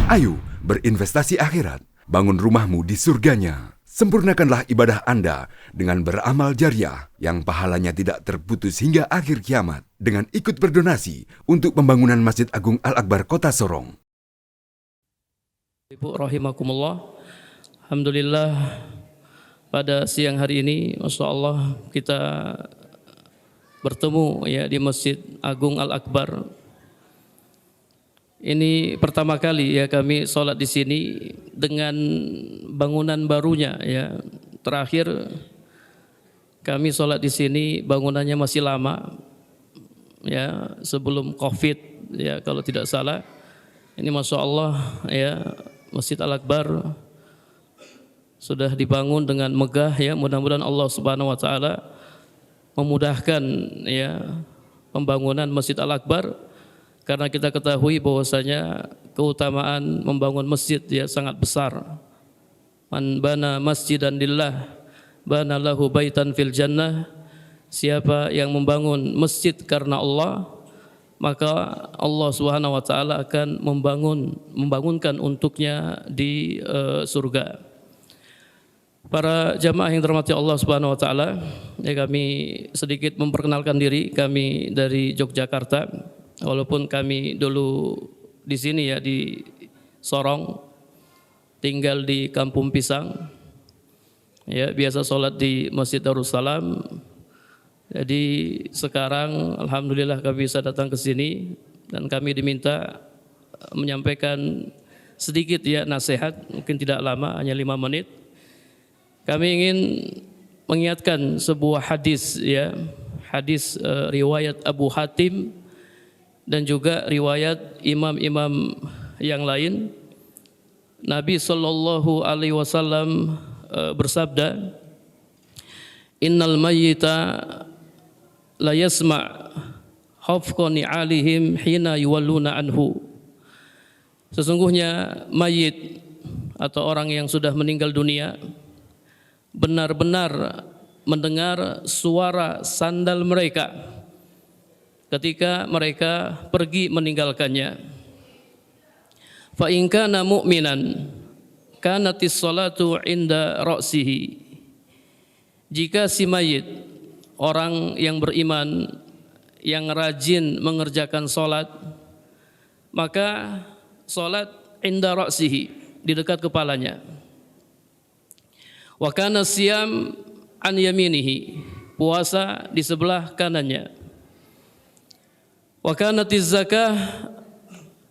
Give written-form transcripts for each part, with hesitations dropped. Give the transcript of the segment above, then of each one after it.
Ayo berinvestasi akhirat, bangun rumahmu di surganya. Sempurnakanlah ibadah Anda dengan beramal jariah yang pahalanya tidak terputus hingga akhir kiamat dengan ikut berdonasi untuk pembangunan Masjid Agung Al-Akbar Kota Sorong. Ibu rahimakumullah, alhamdulillah pada siang hari ini, masya Allah kita bertemu ya di Masjid Agung Al-Akbar. Ini pertama kali ya kami sholat di sini dengan bangunan barunya ya. Terakhir kami sholat di sini bangunannya masih lama ya, sebelum Covid ya kalau tidak salah. Ini masya Allah ya, Masjid Al-Akbar sudah dibangun dengan megah ya. Mudah-mudahan Allah Subhanahu wa taala memudahkan ya pembangunan Masjid Al-Akbar, karena kita ketahui bahwasanya keutamaan membangun masjid ya sangat besar. Man bana masjidan lillah bana lahu baitan fil jannah. Siapa yang membangun masjid karena Allah, maka Allah Subhanahu wa taala akan membangunkan untuknya di surga. Para jamaah yang dirahmati Allah Subhanahu wa taala, ya kami sedikit memperkenalkan diri, kami dari Yogyakarta. Walaupun kami dulu di sini ya di Sorong, tinggal di Kampung Pisang. Ya, biasa sholat di Masjid Darussalam. Jadi sekarang alhamdulillah kami bisa datang ke sini dan kami diminta menyampaikan sedikit ya nasihat, mungkin tidak lama, hanya 5 menit. Kami ingin mengingatkan sebuah hadis ya, hadis riwayat Abu Hatim dan juga riwayat imam-imam yang lain. Nabi sallallahu alaihi wasallam bersabda, "Innal mayyita la yasma' khafqa ni'alihim hina yuwalluna anhu." Sesungguhnya mayit atau orang yang sudah meninggal dunia benar-benar mendengar suara sandal mereka ketika mereka pergi meninggalkannya. Fa in kana mu'minan kanatis salatu inda ra'sihi. Jika si mayit orang yang beriman yang rajin mengerjakan salat, maka salat inda ra'sihi, di dekat kepalanya. Wa kana siyam an yaminihi, puasa di sebelah kanannya. Wa kanatiz zakah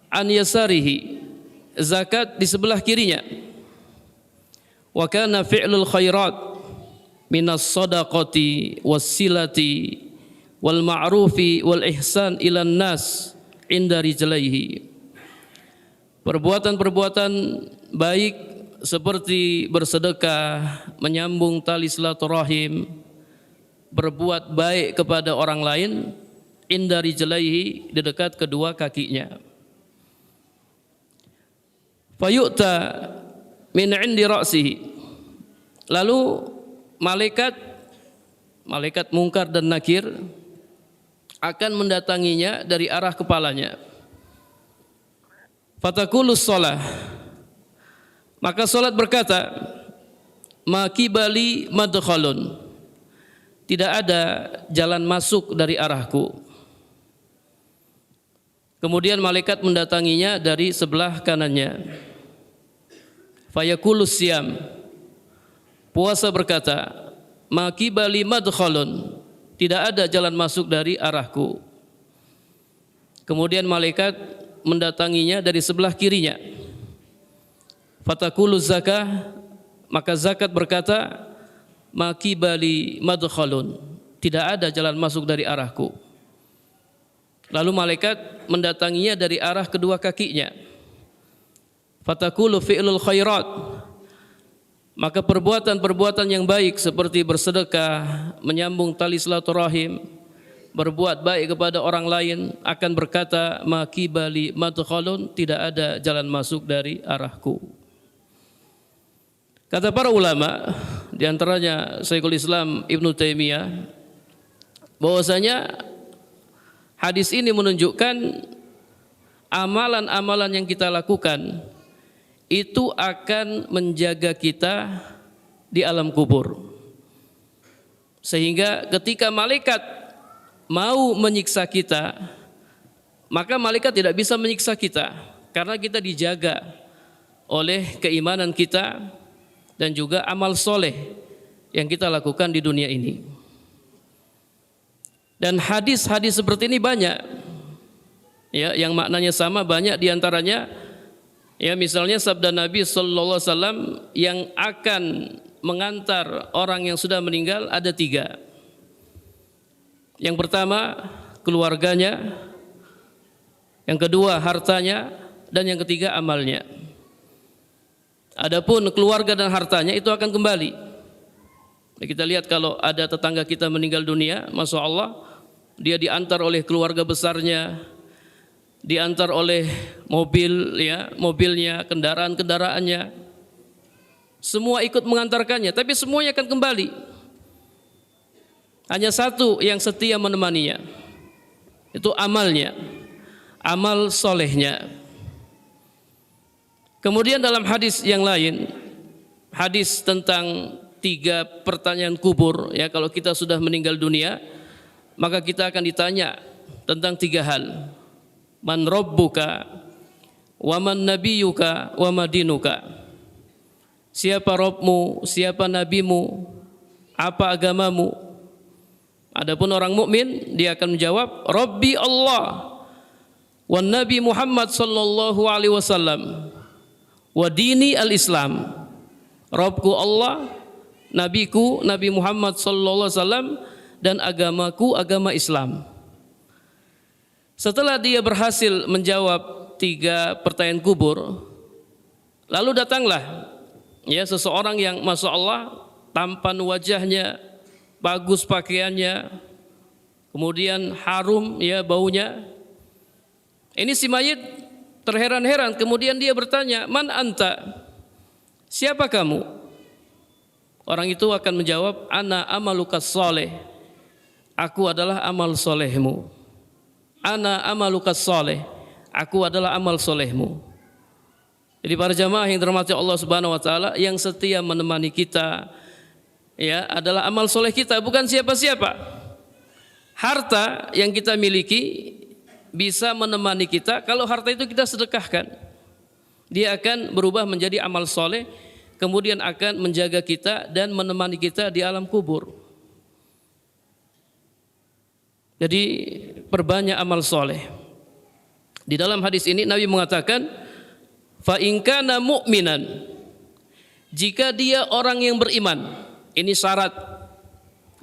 an yasarihi, zakat di sebelah kirinya. Wa kana fi'lul khairat minas sadaqati wassilati wal ma'rufi wal ihsan ilan nas inda rijlaihi. Perbuatan-perbuatan baik seperti bersedekah, menyambung tali silaturahim, berbuat baik kepada orang lain, inda rijlaihi, di dekat kedua kakinya. Fayu'ta min indi ra'sihi, lalu malaikat mungkar dan nakir akan mendatanginya dari arah kepalanya. Fatakulus shalah, maka salat berkata, ma kibali madkhalun, tidak ada jalan masuk dari arahku. Kemudian malaikat mendatanginya dari sebelah kanannya. Fayakulus siyam, puasa berkata, ma kibali madkhalun, tidak ada jalan masuk dari arahku. Kemudian malaikat mendatanginya dari sebelah kirinya. Fatakuluz zakah, maka zakat berkata, ma kibali madkhalun, tidak ada jalan masuk dari arahku. Lalu malaikat mendatanginya dari arah kedua kakinya. Fatakulu fi'lul khairat, maka perbuatan-perbuatan yang baik seperti bersedekah, menyambung tali silaturahim, berbuat baik kepada orang lain, akan berkata, ma kibali madkhalun, tidak ada jalan masuk dari arahku. Kata para ulama, di antaranya Syekhul Islam Ibnu Taimiyah, bahwasanya hadis ini menunjukkan amalan-amalan yang kita lakukan itu akan menjaga kita di alam kubur. Sehingga ketika malaikat mau menyiksa kita, maka malaikat tidak bisa menyiksa kita karena kita dijaga oleh keimanan kita dan juga amal soleh yang kita lakukan di dunia ini. Dan hadis-hadis seperti ini banyak, ya, yang maknanya sama, banyak diantaranya, ya, misalnya sabda Nabi Sallallahu Alaihi Wasallam yang akan mengantar orang yang sudah meninggal ada 3. Yang pertama keluarganya, yang kedua hartanya, dan yang ketiga amalnya. Adapun keluarga dan hartanya itu akan kembali. Kita lihat kalau ada tetangga kita meninggal dunia, Masya Allah, dia diantar oleh keluarga besarnya, diantar oleh mobil, ya, mobilnya, kendaraan-kendaraannya, semua ikut mengantarkannya, tapi semuanya akan kembali. Hanya satu yang setia menemaninya, itu amalnya, amal solehnya. Kemudian dalam hadis yang lain, hadis tentang 3 pertanyaan kubur, ya, kalau kita sudah meninggal dunia, maka kita akan ditanya tentang 3 hal. Man rabbuka, wa man nabiyuka, wa madinuka. Siapa Rabbmu, siapa nabimu, apa agamamu? Adapun orang mukmin dia akan menjawab, Rabbi Allah, wa Nabi Muhammad sallallahu alaihi wasallam, wa dini al-Islam. Rabbku Allah, nabiku Nabi Muhammad sallallahu alaihi wasallam, dan agamaku agama Islam. Setelah dia berhasil menjawab 3 pertanyaan kubur, lalu datanglah, ya, seseorang yang Masya Allah tampan wajahnya, bagus pakaiannya, kemudian harum, ya, baunya. Ini si mayit terheran-heran, kemudian dia bertanya, man anta, siapa kamu? Orang itu akan menjawab, ana amalukas soleh, aku adalah amal solehmu. Ana amalukas soleh, aku adalah amal solehmu. Jadi para jamaah yang dirahmati Allah Subhanahu Wa Taala, yang setia menemani kita, ya, adalah amal soleh kita, bukan siapa-siapa. Harta yang kita miliki bisa menemani kita kalau harta itu kita sedekahkan. Dia akan berubah menjadi amal soleh, kemudian akan menjaga kita dan menemani kita di alam kubur. Jadi perbanyak amal soleh. Di dalam hadis ini Nabi mengatakan, fa in kana mu'minan, jika dia orang yang beriman. Ini syarat,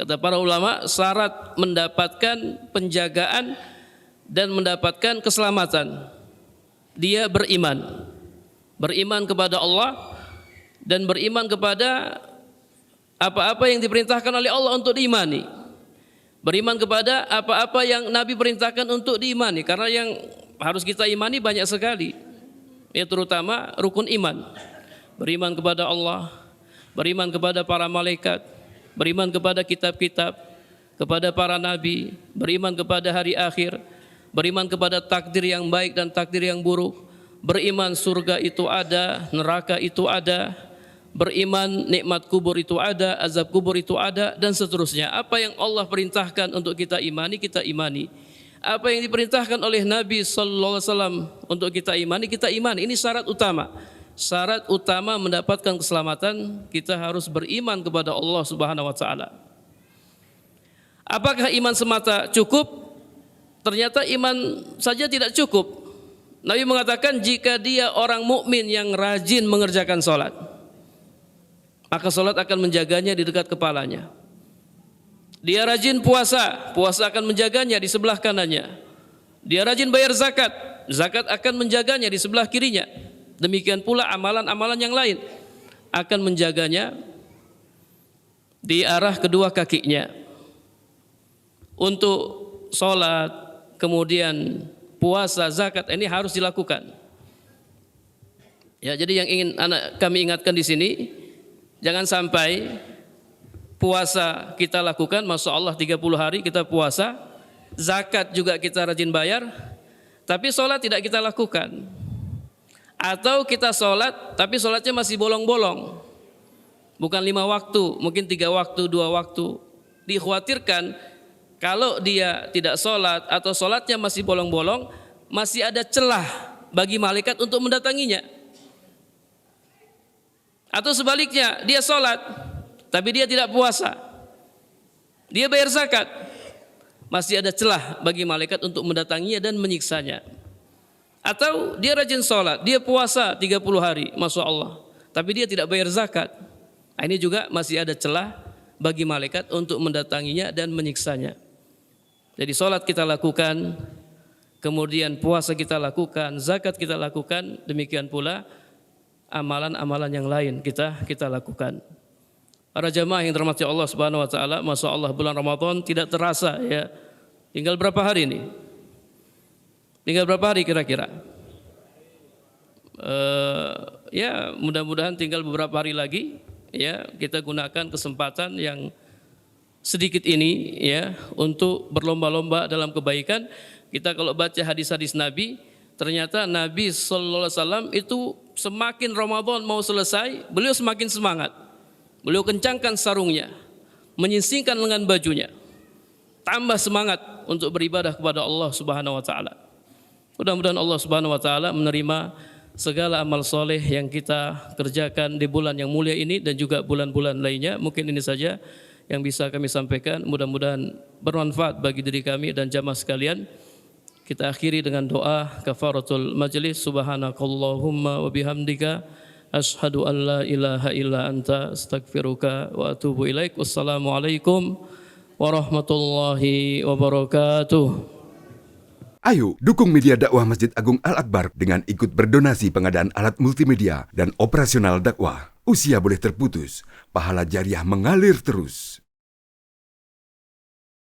kata para ulama, syarat mendapatkan penjagaan dan mendapatkan keselamatan. Dia beriman, beriman kepada Allah dan beriman kepada apa-apa yang diperintahkan oleh Allah untuk diimani. Beriman kepada apa-apa yang Nabi perintahkan untuk diimani, karena yang harus kita imani banyak sekali, ya, terutama rukun iman. Beriman kepada Allah, beriman kepada para malaikat, beriman kepada kitab-kitab, kepada para nabi, beriman kepada hari akhir, beriman kepada takdir yang baik dan takdir yang buruk, beriman surga itu ada, neraka itu ada, beriman nikmat kubur itu ada, azab kubur itu ada, dan seterusnya. Apa yang Allah perintahkan untuk kita imani, kita imani. Apa yang diperintahkan oleh Nabi Sallallahu Alaihi Wasallam untuk kita imani, kita imani. Ini syarat utama. Syarat utama mendapatkan keselamatan, kita harus beriman kepada Allah Subhanahu Wa Taala. Apakah iman semata cukup? Ternyata iman saja tidak cukup. Nabi mengatakan, jika dia orang mukmin yang rajin mengerjakan sholat, maka sholat akan menjaganya di dekat kepalanya. Dia rajin puasa, puasa akan menjaganya di sebelah kanannya. Dia rajin bayar zakat, zakat akan menjaganya di sebelah kirinya. Demikian pula amalan-amalan yang lain akan menjaganya di arah kedua kakinya. Untuk sholat, kemudian puasa, zakat, ini harus dilakukan. Ya, jadi yang ingin kami ingatkan di sini, jangan sampai puasa kita lakukan, Masya Allah 30 hari kita puasa, zakat juga kita rajin bayar, tapi sholat tidak kita lakukan. Atau kita sholat tapi sholatnya masih bolong-bolong, bukan 5 waktu, mungkin 3 waktu, 2 waktu. Dikhawatirkan kalau dia tidak sholat atau sholatnya masih bolong-bolong, masih ada celah bagi malaikat untuk mendatanginya. Atau sebaliknya, dia sholat tapi dia tidak puasa, dia bayar zakat, masih ada celah bagi malaikat untuk mendatanginya dan menyiksanya. Atau dia rajin sholat, dia puasa 30 hari, Masya Allah, tapi dia tidak bayar zakat. Nah, ini juga masih ada celah bagi malaikat untuk mendatanginya dan menyiksanya. Jadi sholat kita lakukan, kemudian puasa kita lakukan, zakat kita lakukan, demikian pula amalan-amalan yang lain kita lakukan. Para jamaah yang dirahmati Allah Subhanahu wa taala, Masya Allah, bulan Ramadan tidak terasa ya. Tinggal berapa hari ini? Tinggal berapa hari kira-kira? Ya mudah-mudahan tinggal beberapa hari lagi ya, kita gunakan kesempatan yang sedikit ini ya untuk berlomba-lomba dalam kebaikan. Kita kalau baca hadis-hadis Nabi, ternyata Nabi sallallahu alaihi wasallam itu semakin Ramadan mau selesai, beliau semakin semangat. Beliau kencangkan sarungnya, menyingsingkan lengan bajunya, tambah semangat untuk beribadah kepada Allah Subhanahu wa taala. Mudah-mudahan Allah Subhanahu wa taala menerima segala amal soleh yang kita kerjakan di bulan yang mulia ini dan juga bulan-bulan lainnya. Mungkin ini saja yang bisa kami sampaikan. Mudah-mudahan bermanfaat bagi diri kami dan jamaah sekalian. Kita akhiri dengan doa kafaratul majlis. Subhanakallahumma wa bihamdika asyhadu an la ilaha illa anta astaghfiruka wa atubu ilaik. Wassalamualaikum warahmatullahi wabarakatuh. Ayo dukung media dakwah Masjid Agung Al-Akbar dengan ikut berdonasi pengadaan alat multimedia dan operasional dakwah. Usia boleh terputus, pahala jariah mengalir terus.